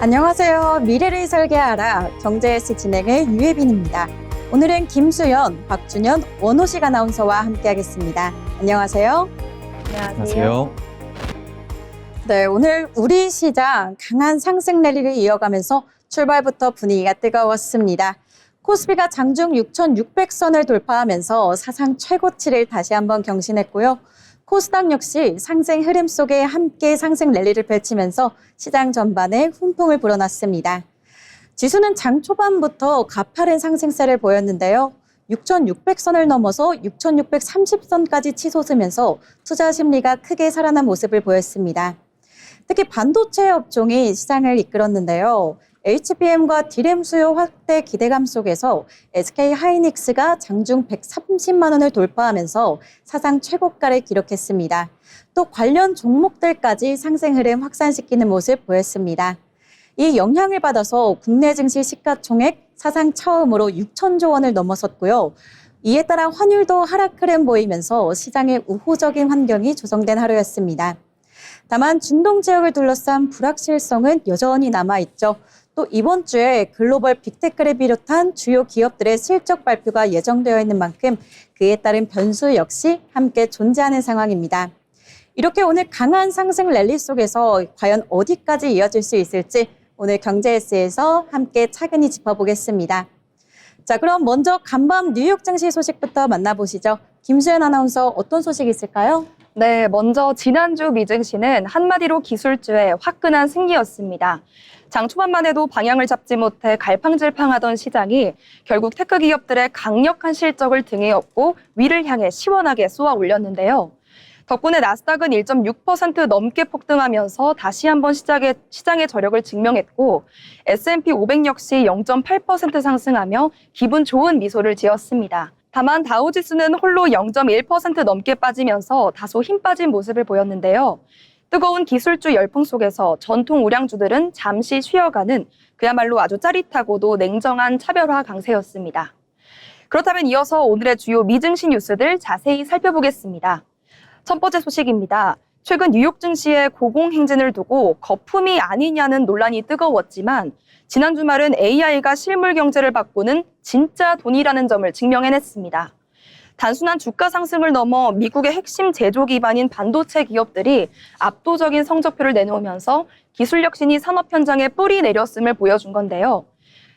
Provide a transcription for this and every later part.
안녕하세요. 미래를 설계하라 경제S 진행의 유혜빈입니다. 오늘은 김수연, 박준현, 원호식 아나운서와 함께하겠습니다. 안녕하세요. 안녕하세요. 네, 오늘 우리 시장 강한 상승 랠리를 이어가면서 출발부터 분위기가 뜨거웠습니다. 코스피가 장중 6,600선을 돌파하면서 사상 최고치를 다시 한번 경신했고요. 코스닥 역시 상승 흐름 속에 함께 상승 랠리를 펼치면서 시장 전반에 훈풍을 불어넣습니다. 지수는 장 초반부터 가파른 상승세를 보였는데요. 6,600선을 넘어서 6,630선까지 치솟으면서 투자 심리가 크게 살아난 모습을 보였습니다. 특히 반도체 업종이 시장을 이끌었는데요. HBM과 D램 수요 확대 기대감 속에서 SK 하이닉스가 장중 130만 원을 돌파하면서 사상 최고가를 기록했습니다. 또 관련 종목들까지 상승 흐름 확산시키는 모습 보였습니다. 이 영향을 받아서 국내 증시 시가총액 사상 처음으로 6천조 원을 넘어섰고요. 이에 따라 환율도 하락 흐름 보이면서 시장의 우호적인 환경이 조성된 하루였습니다. 다만 중동 지역을 둘러싼 불확실성은 여전히 남아있죠. 또 이번 주에 글로벌 빅테크를 비롯한 주요 기업들의 실적 발표가 예정되어 있는 만큼 그에 따른 변수 역시 함께 존재하는 상황입니다. 이렇게 오늘 강한 상승 랠리 속에서 과연 어디까지 이어질 수 있을지 오늘 경제S에서 함께 차근히 짚어보겠습니다. 자, 그럼 먼저 간밤 뉴욕 증시 소식부터 만나보시죠. 김수연 아나운서 어떤 소식이 있을까요? 네, 먼저 지난주 미증시는 한마디로 기술주의 화끈한 승리였습니다. 장 초반만 해도 방향을 잡지 못해 갈팡질팡하던 시장이 결국 테크 기업들의 강력한 실적을 등에 업고 위를 향해 시원하게 쏘아 올렸는데요. 덕분에 나스닥은 1.6% 넘게 폭등하면서 다시 한번 시장의 저력을 증명했고 S&P 500 역시 0.8% 상승하며 기분 좋은 미소를 지었습니다. 다만 다우지수는 홀로 0.1% 넘게 빠지면서 다소 힘 빠진 모습을 보였는데요. 뜨거운 기술주 열풍 속에서 전통 우량주들은 잠시 쉬어가는 그야말로 아주 짜릿하고도 냉정한 차별화 강세였습니다. 그렇다면 이어서 오늘의 주요 미증시 뉴스들 자세히 살펴보겠습니다. 첫 번째 소식입니다. 최근 뉴욕 증시의 고공행진을 두고 거품이 아니냐는 논란이 뜨거웠지만 지난 주말은 AI가 실물 경제를 바꾸는 진짜 돈이라는 점을 증명해냈습니다. 단순한 주가 상승을 넘어 미국의 핵심 제조 기반인 반도체 기업들이 압도적인 성적표를 내놓으면서 기술 혁신이 산업 현장에 뿌리 내렸음을 보여준 건데요.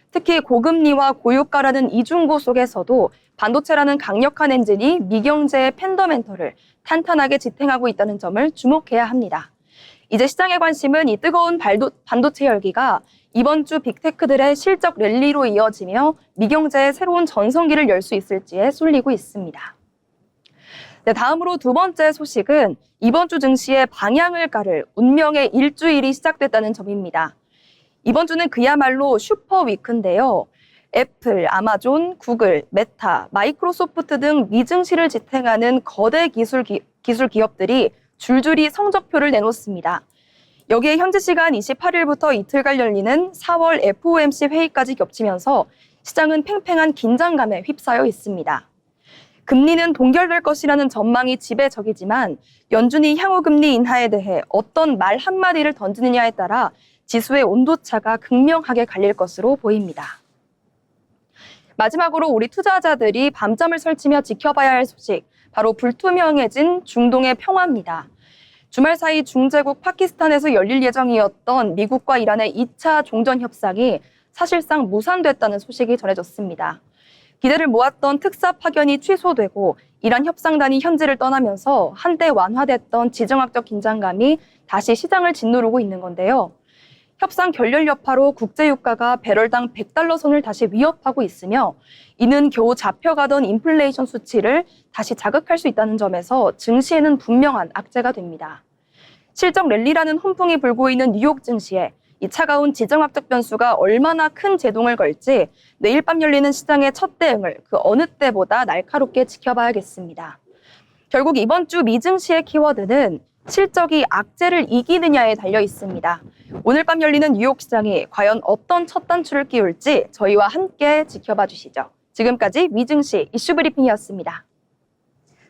특히 고금리와 고유가라는 이중고 속에서도 반도체라는 강력한 엔진이 미경제의 팬더멘털을 탄탄하게 지탱하고 있다는 점을 주목해야 합니다. 이제 시장의 관심은 이 뜨거운 반도체 열기가 이번 주 빅테크들의 실적 랠리로 이어지며 미경제의 새로운 전성기를 열 수 있을지에 쏠리고 있습니다. 네, 다음으로 두 번째 소식은 이번 주 증시의 방향을 가를 운명의 일주일이 시작됐다는 점입니다. 이번 주는 그야말로 슈퍼 위크인데요. 애플, 아마존, 구글, 메타, 마이크로소프트 등 미증시를 지탱하는 거대 기술 기업들이 줄줄이 성적표를 내놓습니다. 여기에 현지 시간 28일부터 이틀간 열리는 4월 FOMC 회의까지 겹치면서 시장은 팽팽한 긴장감에 휩싸여 있습니다. 금리는 동결될 것이라는 전망이 지배적이지만 연준이 향후 금리 인하에 대해 어떤 말 한마디를 던지느냐에 따라 지수의 온도차가 극명하게 갈릴 것으로 보입니다. 마지막으로 우리 투자자들이 밤잠을 설치며 지켜봐야 할 소식, 바로 불투명해진 중동의 평화입니다. 주말 사이 중재국 파키스탄에서 열릴 예정이었던 미국과 이란의 2차 종전 협상이 사실상 무산됐다는 소식이 전해졌습니다. 기대를 모았던 특사 파견이 취소되고 이란 협상단이 현지를 떠나면서 한때 완화됐던 지정학적 긴장감이 다시 시장을 짓누르고 있는 건데요. 협상 결렬 여파로 국제유가가 배럴당 100달러 선을 다시 위협하고 있으며 이는 겨우 잡혀가던 인플레이션 수치를 다시 자극할 수 있다는 점에서 증시에는 분명한 악재가 됩니다. 실적 랠리라는 훈풍이 불고 있는 뉴욕 증시에 이 차가운 지정학적 변수가 얼마나 큰 제동을 걸지 내일 밤 열리는 시장의 첫 대응을 그 어느 때보다 날카롭게 지켜봐야겠습니다. 결국 이번 주 미증시의 키워드는 실적이 악재를 이기느냐에 달려 있습니다. 오늘 밤 열리는 뉴욕 시장이 과연 어떤 첫 단추를 끼울지 저희와 함께 지켜봐 주시죠. 지금까지 미증시 이슈 브리핑이었습니다.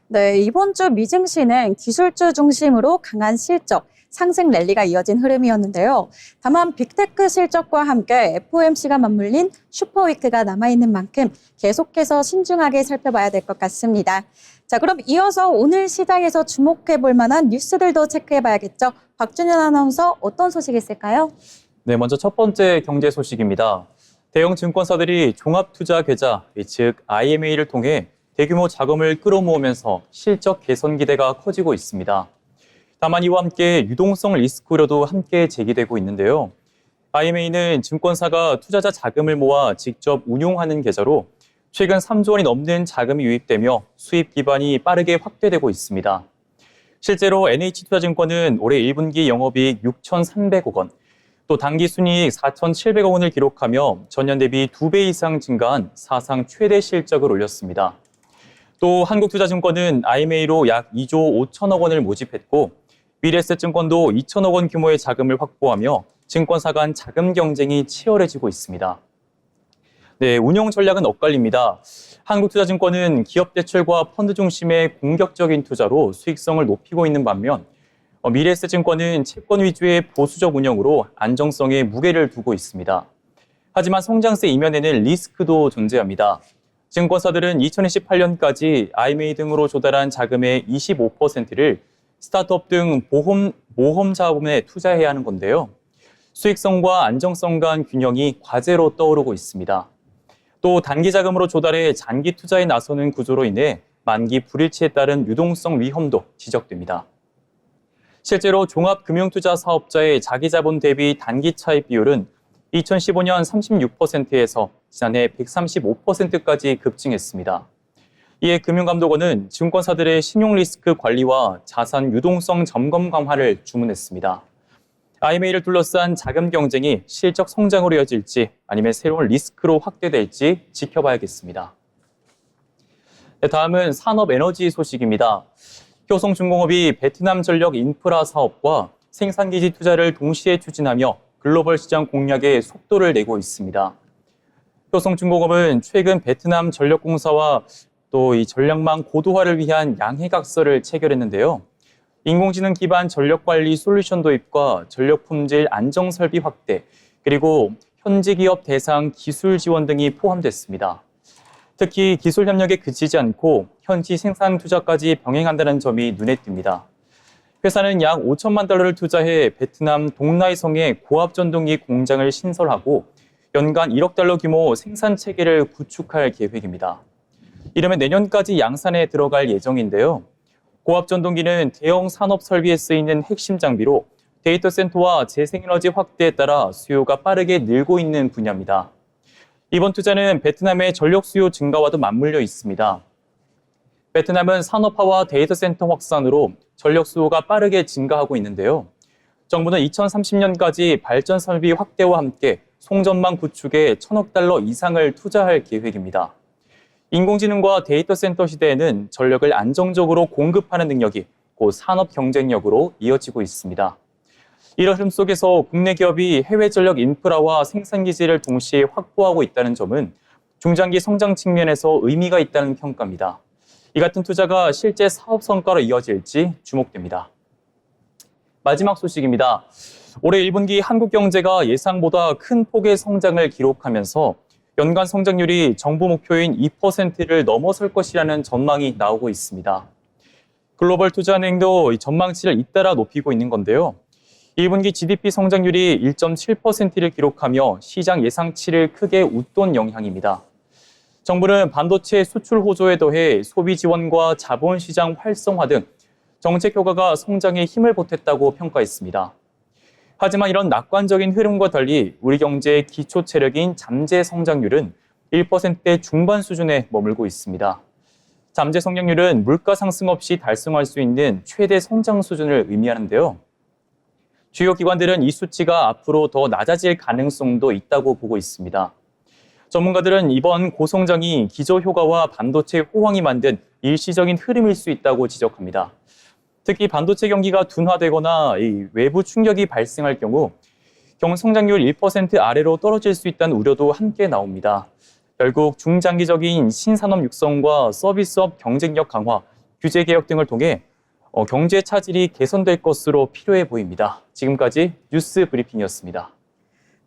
네, 이번 주 미증시는 기술주 중심으로 강한 실적, 상승 랠리가 이어진 흐름이었는데요. 다만 빅테크 실적과 함께 FOMC가 맞물린 슈퍼위크가 남아있는 만큼 계속해서 신중하게 살펴봐야 될 것 같습니다. 자, 그럼 이어서 오늘 시장에서 주목해볼 만한 뉴스들도 체크해봐야겠죠. 박준현 아나운서 어떤 소식이 있을까요? 네, 먼저 첫 번째 경제 소식입니다. 대형 증권사들이 종합투자계좌, 즉 IMA를 통해 대규모 자금을 끌어모으면서 실적 개선 기대가 커지고 있습니다. 다만 이와 함께 유동성 리스크 우려도 함께 제기되고 있는데요. IMA는 증권사가 투자자 자금을 모아 직접 운용하는 계좌로 최근 3조 원이 넘는 자금이 유입되며 수입 기반이 빠르게 확대되고 있습니다. 실제로 NH투자증권은 올해 1분기 영업이익 6,300억 원, 또 당기순이익 4,700억 원을 기록하며 전년 대비 2배 이상 증가한 사상 최대 실적을 올렸습니다. 또 한국투자증권은 IMA로 약 2조 5천억 원을 모집했고 미래에셋증권도 2천억 원 규모의 자금을 확보하며 증권사 간 자금 경쟁이 치열해지고 있습니다. 네, 운용 전략은 엇갈립니다. 한국투자증권은 기업 대출과 펀드 중심의 공격적인 투자로 수익성을 높이고 있는 반면 미래에셋증권은 채권 위주의 보수적 운영으로 안정성에 무게를 두고 있습니다. 하지만 성장세 이면에는 리스크도 존재합니다. 증권사들은 2028년까지 IMA 등으로 조달한 자금의 25%를 스타트업 등 모험 자본에 투자해야 하는 건데요. 수익성과 안정성 간 균형이 과제로 떠오르고 있습니다. 또 단기 자금으로 조달해 장기 투자에 나서는 구조로 인해 만기 불일치에 따른 유동성 위험도 지적됩니다. 실제로 종합금융투자 사업자의 자기 자본 대비 단기 차입 비율은 2015년 36%에서 지난해 135%까지 급증했습니다. 이에 금융감독원은 증권사들의 신용 리스크 관리와 자산 유동성 점검 강화를 주문했습니다. IMA를 둘러싼 자금 경쟁이 실적 성장으로 이어질지 아니면 새로운 리스크로 확대될지 지켜봐야겠습니다. 네, 다음은 산업에너지 소식입니다. 효성중공업이 베트남 전력 인프라 사업과 생산기지 투자를 동시에 추진하며 글로벌 시장 공략에 속도를 내고 있습니다. 효성중공업은 최근 베트남 전력공사와 또 이 전력망 고도화를 위한 양해각서를 체결했는데요. 인공지능 기반 전력관리 솔루션 도입과 전력 품질 안정 설비 확대, 그리고 현지 기업 대상 기술 지원 등이 포함됐습니다. 특히 기술 협력에 그치지 않고 현지 생산 투자까지 병행한다는 점이 눈에 띕니다. 회사는 약 5천만 달러를 투자해 베트남 동나이성에 고압 전동기 공장을 신설하고 연간 1억 달러 규모 생산 체계를 구축할 계획입니다. 이르면 내년까지 양산에 들어갈 예정인데요. 고압 전동기는 대형 산업 설비에 쓰이는 핵심 장비로 데이터 센터와 재생에너지 확대에 따라 수요가 빠르게 늘고 있는 분야입니다. 이번 투자는 베트남의 전력 수요 증가와도 맞물려 있습니다. 베트남은 산업화와 데이터 센터 확산으로 전력 수요가 빠르게 증가하고 있는데요. 정부는 2030년까지 발전 설비 확대와 함께 송전망 구축에 1,000억 달러 이상을 투자할 계획입니다. 인공지능과 데이터 센터 시대에는 전력을 안정적으로 공급하는 능력이 곧 산업 경쟁력으로 이어지고 있습니다. 이런 흐름 속에서 국내 기업이 해외 전력 인프라와 생산 기지를 동시에 확보하고 있다는 점은 중장기 성장 측면에서 의미가 있다는 평가입니다. 이 같은 투자가 실제 사업 성과로 이어질지 주목됩니다. 마지막 소식입니다. 올해 1분기 한국 경제가 예상보다 큰 폭의 성장을 기록하면서 연간 성장률이 정부 목표인 2%를 넘어설 것이라는 전망이 나오고 있습니다. 글로벌 투자은행도 전망치를 잇따라 높이고 있는 건데요. 1분기 GDP 성장률이 1.7%를 기록하며 시장 예상치를 크게 웃돈 영향입니다. 정부는 반도체 수출 호조에 더해 소비 지원과 자본시장 활성화 등 정책 효과가 성장에 힘을 보탰다고 평가했습니다. 하지만 이런 낙관적인 흐름과 달리 우리 경제의 기초 체력인 잠재 성장률은 1%대 중반 수준에 머물고 있습니다. 잠재 성장률은 물가 상승 없이 달성할 수 있는 최대 성장 수준을 의미하는데요. 주요 기관들은 이 수치가 앞으로 더 낮아질 가능성도 있다고 보고 있습니다. 전문가들은 이번 고성장이 기저효과와 반도체 호황이 만든 일시적인 흐름일 수 있다고 지적합니다. 특히 반도체 경기가 둔화되거나 외부 충격이 발생할 경우 경성장률 1% 아래로 떨어질 수 있다는 우려도 함께 나옵니다. 결국 중장기적인 신산업 육성과 서비스업 경쟁력 강화, 규제 개혁 등을 통해 경제 차질이 개선될 것으로 필요해 보입니다. 지금까지 뉴스 브리핑이었습니다.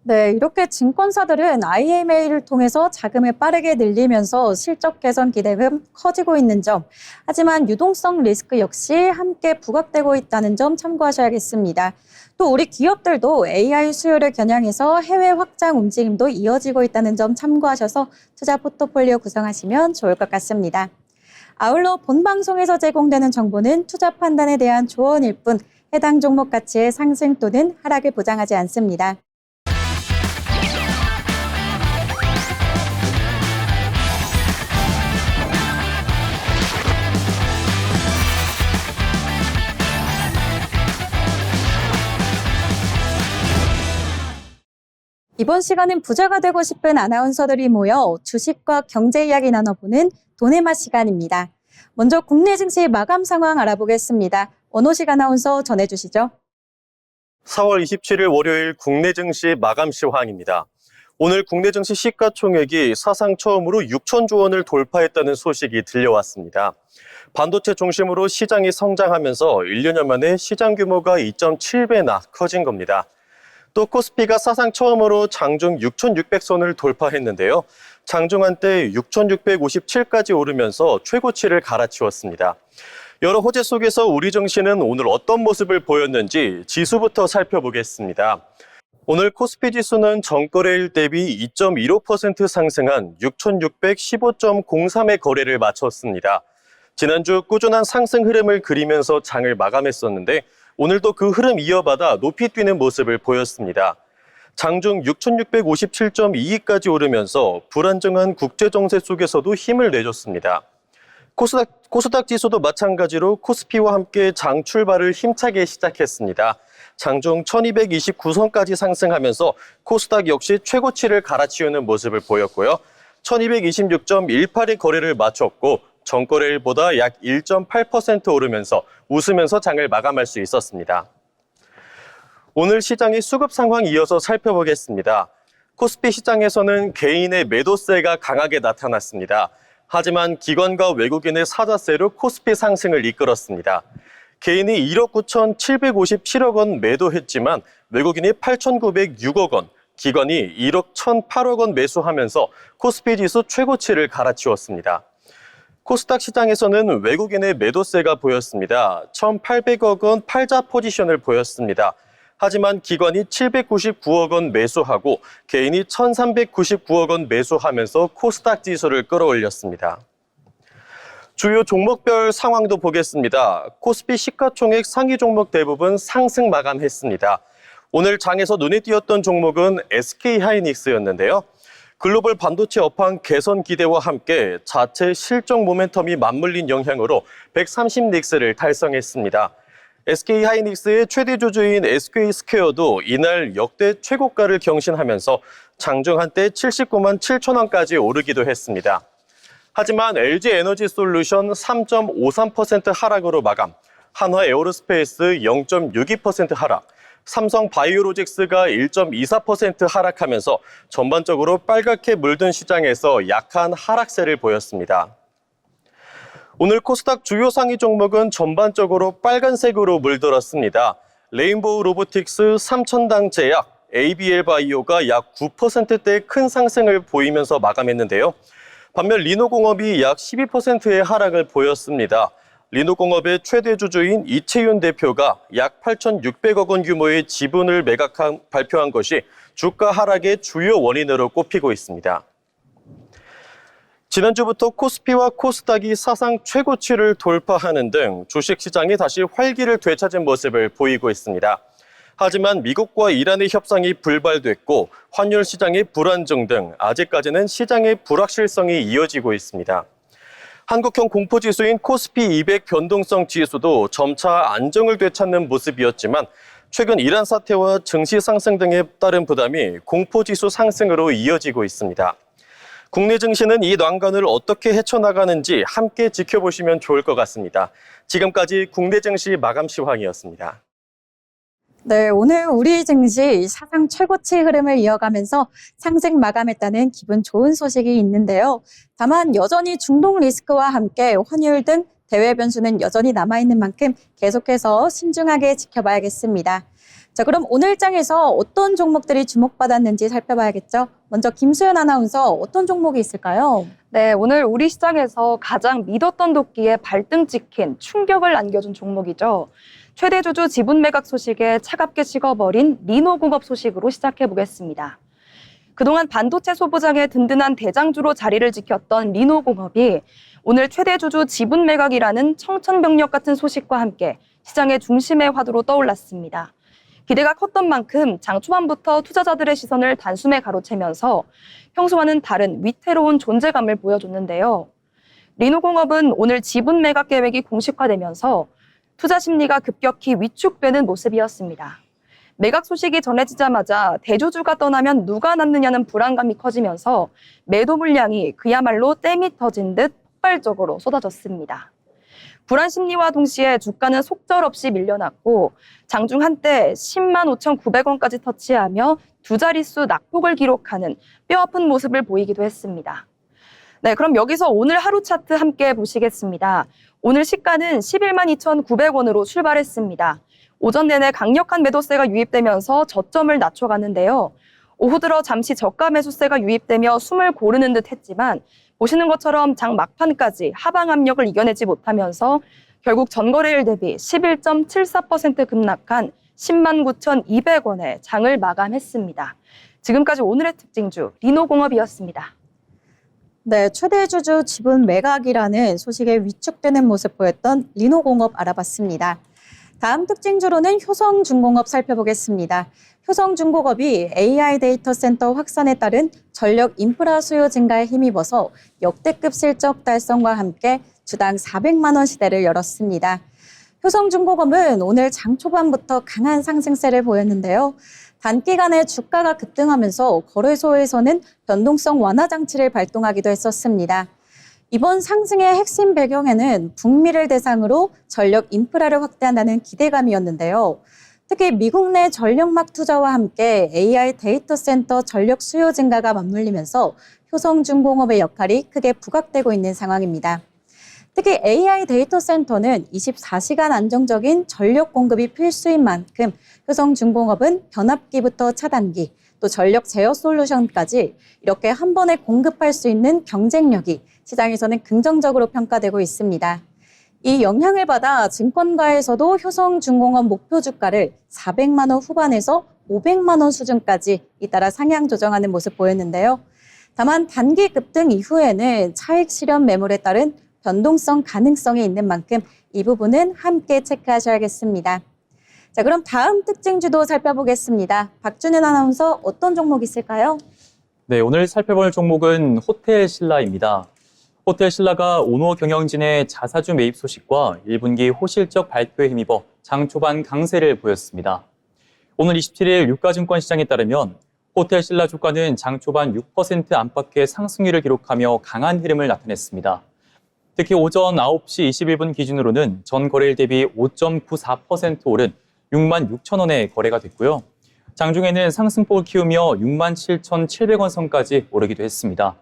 네, 이렇게 증권사들은 IMA를 통해서 자금을 빠르게 늘리면서 실적 개선 기대가 커지고 있는 점, 하지만 유동성 리스크 역시 함께 부각되고 있다는 점 참고하셔야겠습니다. 또 우리 기업들도 AI 수요를 겨냥해서 해외 확장 움직임도 이어지고 있다는 점 참고하셔서 투자 포트폴리오 구성하시면 좋을 것 같습니다. 아울러 본 방송에서 제공되는 정보는 투자 판단에 대한 조언일 뿐 해당 종목 가치의 상승 또는 하락을 보장하지 않습니다. 이번 시간은 부자가 되고 싶은 아나운서들이 모여 주식과 경제 이야기 나눠보는 돈의 맛 시간입니다. 먼저 국내 증시 마감 상황 알아보겠습니다. 원호식 아나운서 전해주시죠. 4월 27일 월요일 국내 증시 마감 시황입니다. 오늘 국내 증시 시가총액이 사상 처음으로 6천조 원을 돌파했다는 소식이 들려왔습니다. 반도체 중심으로 시장이 성장하면서 1년여 만에 시장 규모가 2.7배나 커진 겁니다. 또 코스피가 사상 처음으로 장중 6,600선을 돌파했는데요. 장중 한때 6,657까지 오르면서 최고치를 갈아치웠습니다. 여러 호재 속에서 우리 증시는 오늘 어떤 모습을 보였는지 지수부터 살펴보겠습니다. 오늘 코스피 지수는 전거래일 대비 2.15% 상승한 6,615.03의 거래를 마쳤습니다. 지난주 꾸준한 상승 흐름을 그리면서 장을 마감했었는데 오늘도 그 흐름 이어받아 높이 뛰는 모습을 보였습니다. 장중 6,657.22까지 오르면서 불안정한 국제정세 속에서도 힘을 내줬습니다. 코스닥 지수도 마찬가지로 코스피와 함께 장 출발을 힘차게 시작했습니다. 장중 1,229선까지 상승하면서 코스닥 역시 최고치를 갈아치우는 모습을 보였고요. 1,226.18의 거래를 마쳤고 전거래일보다 약 1.8% 오르면서 웃으면서 장을 마감할 수 있었습니다. 오늘 시장의 수급 상황 이어서 살펴보겠습니다. 코스피 시장에서는 개인의 매도세가 강하게 나타났습니다. 하지만 기관과 외국인의 사자세로 코스피 상승을 이끌었습니다. 개인이 1억 9,757억 원 매도했지만 외국인이 8,906억 원, 기관이 1억 1,008억 원 매수하면서 코스피 지수 최고치를 갈아치웠습니다. 코스닥 시장에서는 외국인의 매도세가 보였습니다. 1,800억 원 팔자 포지션을 보였습니다. 하지만 기관이 799억 원 매수하고 개인이 1,399억 원 매수하면서 코스닥 지수를 끌어올렸습니다. 주요 종목별 상황도 보겠습니다. 코스피 시가총액 상위 종목 대부분 상승 마감했습니다. 오늘 장에서 눈에 띄었던 종목은 SK하이닉스였는데요. 글로벌 반도체 업황 개선 기대와 함께 자체 실적 모멘텀이 맞물린 영향으로 130닉스를 달성했습니다. SK하이닉스의 최대 주주인 SK스퀘어도 이날 역대 최고가를 경신하면서 장중 한때 79만 7천 원까지 오르기도 했습니다. 하지만 LG에너지솔루션 3.53% 하락으로 마감, 한화에어로스페이스 0.62% 하락, 삼성바이오로직스가 1.24% 하락하면서 전반적으로 빨갛게 물든 시장에서 약한 하락세를 보였습니다. 오늘 코스닥 주요 상위 종목은 전반적으로 빨간색으로 물들었습니다. 레인보우 로보틱스, 삼천당 제약, ABL바이오가 약 9%대 큰 상승을 보이면서 마감했는데요. 반면 리노공업이 약 12%의 하락을 보였습니다. 리노공업의 최대 주주인 이채윤 대표가 약 8,600억 원 규모의 지분을 발표한 것이 주가 하락의 주요 원인으로 꼽히고 있습니다. 지난주부터 코스피와 코스닥이 사상 최고치를 돌파하는 등 주식시장이 다시 활기를 되찾은 모습을 보이고 있습니다. 하지만 미국과 이란의 협상이 불발됐고 환율 시장의 불안정 등 아직까지는 시장의 불확실성이 이어지고 있습니다. 한국형 공포지수인 코스피 200 변동성 지수도 점차 안정을 되찾는 모습이었지만 최근 이란 사태와 증시 상승 등에 따른 부담이 공포지수 상승으로 이어지고 있습니다. 국내 증시는 이 난관을 어떻게 헤쳐나가는지 함께 지켜보시면 좋을 것 같습니다. 지금까지 국내 증시 마감 시황이었습니다. 네, 오늘 우리 증시 사상 최고치 흐름을 이어가면서 상승 마감했다는 기분 좋은 소식이 있는데요. 다만 여전히 중동 리스크와 함께 환율 등 대외 변수는 여전히 남아있는 만큼 계속해서 신중하게 지켜봐야겠습니다. 자, 그럼 오늘 장에서 어떤 종목들이 주목받았는지 살펴봐야겠죠. 먼저 김수연 아나운서, 어떤 종목이 있을까요? 네, 오늘 우리 시장에서 가장 믿었던 도끼에 발등 찍힌 충격을 안겨준 종목이죠. 최대 주주 지분 매각 소식에 차갑게 식어버린 리노공업 소식으로 시작해 보겠습니다. 그동안 반도체 소부장의 든든한 대장주로 자리를 지켰던 리노공업이 오늘 최대 주주 지분 매각이라는 청천벽력 같은 소식과 함께 시장의 중심의 화두로 떠올랐습니다. 기대가 컸던 만큼 장 초반부터 투자자들의 시선을 단숨에 가로채면서 평소와는 다른 위태로운 존재감을 보여줬는데요. 리노공업은 오늘 지분 매각 계획이 공식화되면서 투자 심리가 급격히 위축되는 모습이었습니다. 매각 소식이 전해지자마자 대주주가 떠나면 누가 남느냐는 불안감이 커지면서 매도 물량이 그야말로 댐이 터진 듯 폭발적으로 쏟아졌습니다. 불안 심리와 동시에 주가는 속절없이 밀려났고 장중 한때 10만 5,900원까지 터치하며 두 자릿수 낙폭을 기록하는 뼈아픈 모습을 보이기도 했습니다. 네, 그럼 여기서 오늘 하루 차트 함께 보시겠습니다. 오늘 시가는 11만 2,900원으로 출발했습니다. 오전 내내 강력한 매도세가 유입되면서 저점을 낮춰갔는데요. 오후 들어 잠시 저가 매수세가 유입되며 숨을 고르는 듯 했지만 보시는 것처럼 장 막판까지 하방 압력을 이겨내지 못하면서 결국 전거래일 대비 11.74% 급락한 10만 9,200원에 장을 마감했습니다. 지금까지 오늘의 특징주 리노공업이었습니다. 네, 최대 주주 지분 매각이라는 소식에 위축되는 모습 보였던 리노공업 알아봤습니다. 다음 특징주로는 효성중공업 살펴보겠습니다. 효성중공업이 AI 데이터 센터 확산에 따른 전력 인프라 수요 증가에 힘입어서 역대급 실적 달성과 함께 주당 400만 원 시대를 열었습니다. 효성중공업은 오늘 장 초반부터 강한 상승세를 보였는데요. 단기간에 주가가 급등하면서 거래소에서는 변동성 완화 장치를 발동하기도 했었습니다. 이번 상승의 핵심 배경에는 북미를 대상으로 전력 인프라를 확대한다는 기대감이었는데요. 특히 미국 내 전력막 투자와 함께 AI 데이터 센터 전력 수요 증가가 맞물리면서 효성중공업의 역할이 크게 부각되고 있는 상황입니다. 특히 AI 데이터 센터는 24시간 안정적인 전력 공급이 필수인 만큼 효성중공업은 변압기부터 차단기, 또 전력 제어 솔루션까지 이렇게 한 번에 공급할 수 있는 경쟁력이 시장에서는 긍정적으로 평가되고 있습니다. 이 영향을 받아 증권가에서도 효성중공업 목표 주가를 400만 원 후반에서 500만 원 수준까지 잇따라 상향 조정하는 모습 보였는데요. 다만 단기 급등 이후에는 차익 실현 매물에 따른 변동성 가능성이 있는 만큼 이 부분은 함께 체크하셔야겠습니다. 자, 그럼 다음 특징주도 살펴보겠습니다. 박준현 아나운서, 어떤 종목 있을까요? 네, 오늘 살펴볼 종목은 호텔신라입니다. 호텔신라가 오노 경영진의 자사주 매입 소식과 1분기 호실적 발표에 힘입어 장 초반 강세를 보였습니다. 오늘 27일 유가증권 시장에 따르면 호텔신라 주가는 장 초반 6% 안팎의 상승률을 기록하며 강한 흐름을 나타냈습니다. 특히 오전 9시 21분 기준으로는 전 거래일 대비 5.94% 오른 6만 6천 원에 거래가 됐고요. 장중에는 상승폭을 키우며 6만 7,700원 선까지 오르기도 했습니다.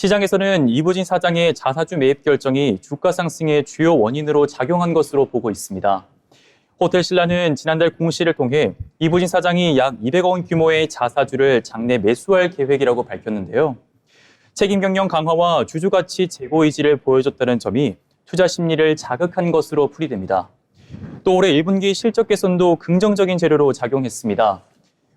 시장에서는 이부진 사장의 자사주 매입 결정이 주가 상승의 주요 원인으로 작용한 것으로 보고 있습니다. 호텔신라는 지난달 공시를 통해 이부진 사장이 약 200억 원 규모의 자사주를 장내 매수할 계획이라고 밝혔는데요. 책임 경영 강화와 주주 가치 제고 의지를 보여줬다는 점이 투자 심리를 자극한 것으로 풀이됩니다. 또 올해 1분기 실적 개선도 긍정적인 재료로 작용했습니다.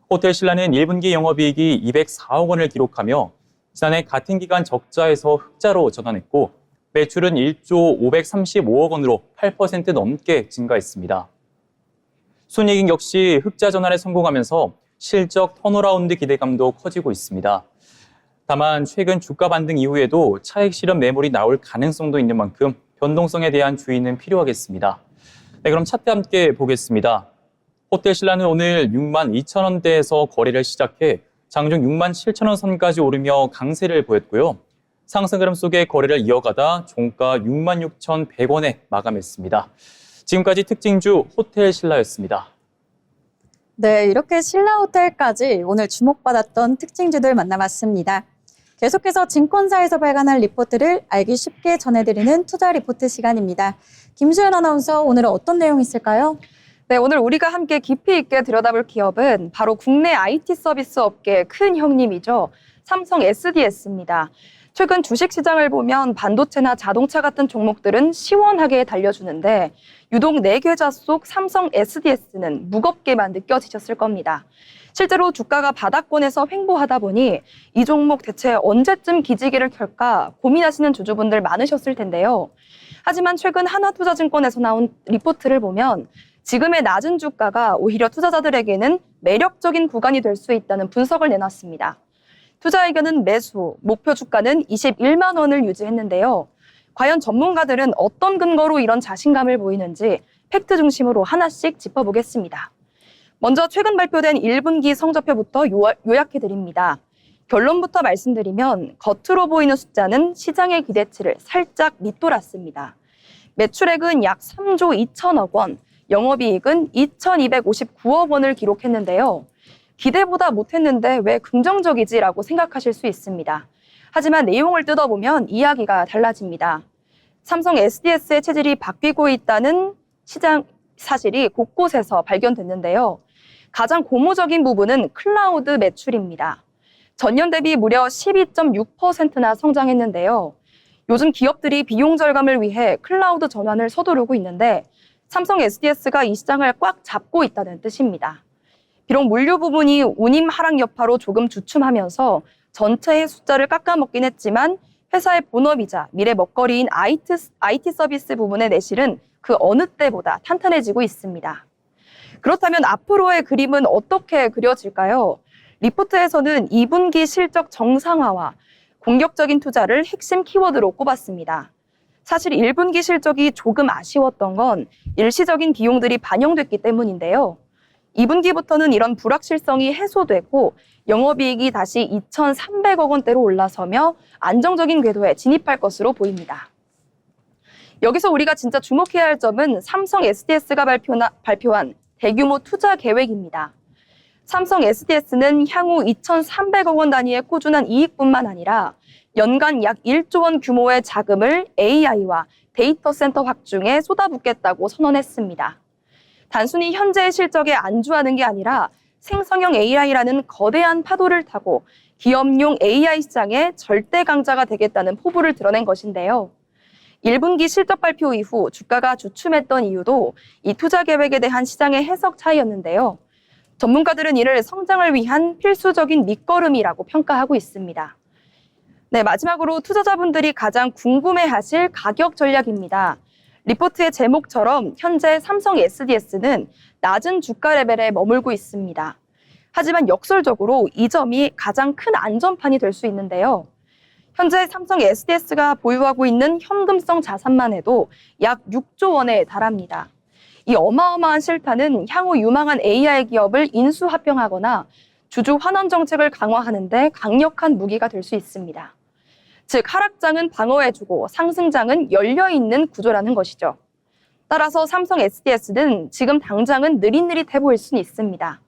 호텔신라는 1분기 영업이익이 204억 원을 기록하며 지난해 같은 기간 적자에서 흑자로 전환했고 매출은 1조 535억 원으로 8% 넘게 증가했습니다. 순이익 역시 흑자 전환에 성공하면서 실적 턴어라운드 기대감도 커지고 있습니다. 다만 최근 주가 반등 이후에도 차익 실현 매물이 나올 가능성도 있는 만큼 변동성에 대한 주의는 필요하겠습니다. 네, 그럼 차트 함께 보겠습니다. 호텔신라는 오늘 6만 2천 원대에서 거래를 시작해 장중 6만 7천 원 선까지 오르며 강세를 보였고요. 상승 흐름 속에 거래를 이어가다 종가 6만 6,100원에 마감했습니다. 지금까지 특징주 호텔신라였습니다. 네, 이렇게 신라호텔까지 오늘 주목받았던 특징주들 만나봤습니다. 계속해서 증권사에서 발간한 리포트를 알기 쉽게 전해드리는 투자 리포트 시간입니다. 김수연 아나운서, 오늘은 어떤 내용이 있을까요? 네, 오늘 우리가 함께 깊이 있게 들여다볼 기업은 바로 국내 IT 서비스 업계의 큰 형님이죠. 삼성 SDS입니다. 최근 주식시장을 보면 반도체나 자동차 같은 종목들은 시원하게 달려주는데 유독 4계좌 속 삼성 SDS는 무겁게만 느껴지셨을 겁니다. 실제로 주가가 바닥권에서 횡보하다 보니 이 종목 대체 언제쯤 기지개를 켤까 고민하시는 주주분들 많으셨을 텐데요. 하지만 최근 하나투자증권에서 나온 리포트를 보면 지금의 낮은 주가가 오히려 투자자들에게는 매력적인 구간이 될 수 있다는 분석을 내놨습니다. 투자 의견은 매수, 목표 주가는 21만 원을 유지했는데요. 과연 전문가들은 어떤 근거로 이런 자신감을 보이는지 팩트 중심으로 하나씩 짚어보겠습니다. 먼저 최근 발표된 1분기 성적표부터 요약해드립니다. 결론부터 말씀드리면 겉으로 보이는 숫자는 시장의 기대치를 살짝 밑돌았습니다. 매출액은 약 3조 2천억 원, 영업이익은 2,259억 원을 기록했는데요. 기대보다 못했는데 왜 긍정적이지라고 생각하실 수 있습니다. 하지만 내용을 뜯어보면 이야기가 달라집니다. 삼성 SDS의 체질이 바뀌고 있다는 시장 사실이 곳곳에서 발견됐는데요. 가장 고무적인 부분은 클라우드 매출입니다. 전년 대비 무려 12.6%나 성장했는데요. 요즘 기업들이 비용 절감을 위해 클라우드 전환을 서두르고 있는데 삼성 SDS가 이 시장을 꽉 잡고 있다는 뜻입니다. 비록 물류 부분이 운임 하락 여파로 조금 주춤하면서 전체의 숫자를 깎아먹긴 했지만 회사의 본업이자 미래 먹거리인 IT 서비스 부분의 내실은 그 어느 때보다 탄탄해지고 있습니다. 그렇다면 앞으로의 그림은 어떻게 그려질까요? 리포트에서는 2분기 실적 정상화와 공격적인 투자를 핵심 키워드로 꼽았습니다. 사실 1분기 실적이 조금 아쉬웠던 건 일시적인 비용들이 반영됐기 때문인데요. 2분기부터는 이런 불확실성이 해소되고 영업이익이 다시 2,300억 원대로 올라서며 안정적인 궤도에 진입할 것으로 보입니다. 여기서 우리가 진짜 주목해야 할 점은 삼성 SDS가 발표한 대규모 투자 계획입니다. 삼성 SDS는 향후 2,300억 원 단위의 꾸준한 이익뿐만 아니라 연간 약 1조 원 규모의 자금을 AI와 데이터 센터 확충에 쏟아붓겠다고 선언했습니다. 단순히 현재의 실적에 안주하는 게 아니라 생성형 AI라는 거대한 파도를 타고 기업용 AI 시장의 절대 강자가 되겠다는 포부를 드러낸 것인데요. 1분기 실적 발표 이후 주가가 주춤했던 이유도 이 투자 계획에 대한 시장의 해석 차이였는데요. 전문가들은 이를 성장을 위한 필수적인 밑거름이라고 평가하고 있습니다. 네, 마지막으로 투자자분들이 가장 궁금해하실 가격 전략입니다. 리포트의 제목처럼 현재 삼성 SDS는 낮은 주가 레벨에 머물고 있습니다. 하지만 역설적으로 이 점이 가장 큰 안전판이 될 수 있는데요. 현재 삼성 SDS가 보유하고 있는 현금성 자산만 해도 약 6조 원에 달합니다. 이 어마어마한 실타는 향후 유망한 AI 기업을 인수합병하거나 주주 환원 정책을 강화하는 데 강력한 무기가 될 수 있습니다. 즉 하락장은 방어해주고 상승장은 열려있는 구조라는 것이죠. 따라서 삼성 SDS는 지금 당장은 느릿느릿해 보일 수는 있습니다.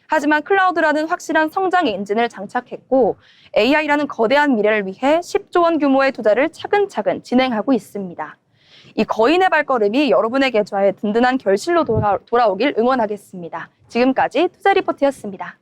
하지만 클라우드라는 확실한 성장 엔진을 장착했고 AI라는 거대한 미래를 위해 10조 원 규모의 투자를 차근차근 진행하고 있습니다. 이 거인의 발걸음이 여러분의 계좌에 든든한 결실로 돌아오길 응원하겠습니다. 지금까지 투자 리포트였습니다.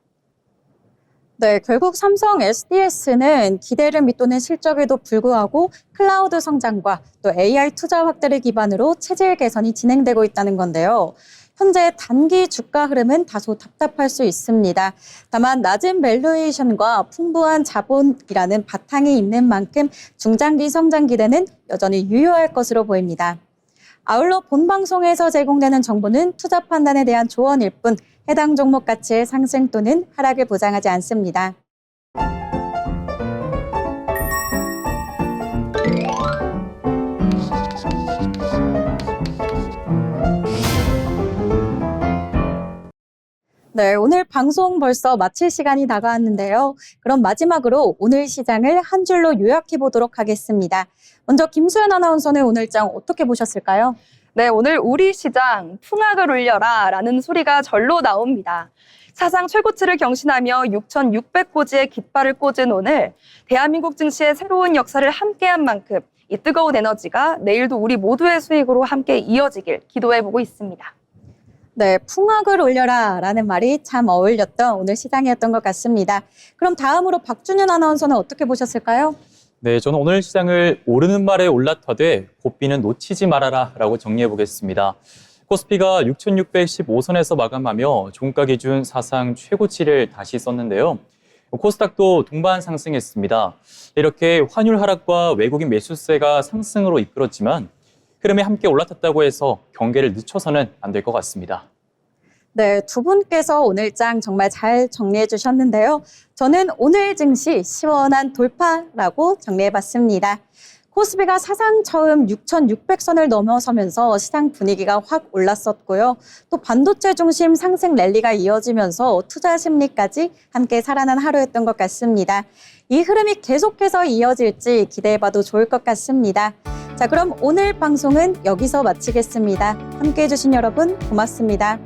네, 결국 삼성 SDS는 기대를 밑도는 실적에도 불구하고 클라우드 성장과 또 AI 투자 확대를 기반으로 체질 개선이 진행되고 있다는 건데요. 현재 단기 주가 흐름은 다소 답답할 수 있습니다. 다만 낮은 밸류에이션과 풍부한 자본이라는 바탕이 있는 만큼 중장기 성장 기대는 여전히 유효할 것으로 보입니다. 아울러 본 방송에서 제공되는 정보는 투자 판단에 대한 조언일 뿐 해당 종목 가치의 상승 또는 하락을 보장하지 않습니다. 네, 오늘 방송 벌써 마칠 시간이 다가왔는데요. 그럼 마지막으로 오늘 시장을 한 줄로 요약해 보도록 하겠습니다. 먼저 김수연 아나운서는 오늘 장 어떻게 보셨을까요? 네, 오늘 우리 시장 풍악을 울려라 라는 소리가 절로 나옵니다. 사상 최고치를 경신하며 6,600고지의 깃발을 꽂은 오늘, 대한민국 증시의 새로운 역사를 함께한 만큼 이 뜨거운 에너지가 내일도 우리 모두의 수익으로 함께 이어지길 기도해보고 있습니다. 네, 풍악을 올려라 라는 말이 참 어울렸던 오늘 시장이었던 것 같습니다. 그럼 다음으로 박준윤 아나운서는 어떻게 보셨을까요? 네, 저는 오늘 시장을 오르는 말에 올라타되 고삐는 놓치지 말아라 라고 정리해 보겠습니다. 코스피가 6,615선에서 마감하며 종가 기준 사상 최고치를 다시 썼는데요. 코스닥도 동반 상승했습니다. 이렇게 환율 하락과 외국인 매수세가 상승으로 이끌었지만 흐름에 함께 올라탔다고 해서 경계를 늦춰서는 안 될 것 같습니다. 네, 두 분께서 오늘 장 정말 잘 정리해 주셨는데요. 저는 오늘 증시 시원한 돌파라고 정리해봤습니다. 코스피가 사상 처음 6,600선을 넘어서면서 시장 분위기가 확 올랐었고요. 또 반도체 중심 상승 랠리가 이어지면서 투자 심리까지 함께 살아난 하루였던 것 같습니다. 이 흐름이 계속해서 이어질지 기대해봐도 좋을 것 같습니다. 자, 그럼 오늘 방송은 여기서 마치겠습니다. 함께해 주신 여러분 고맙습니다.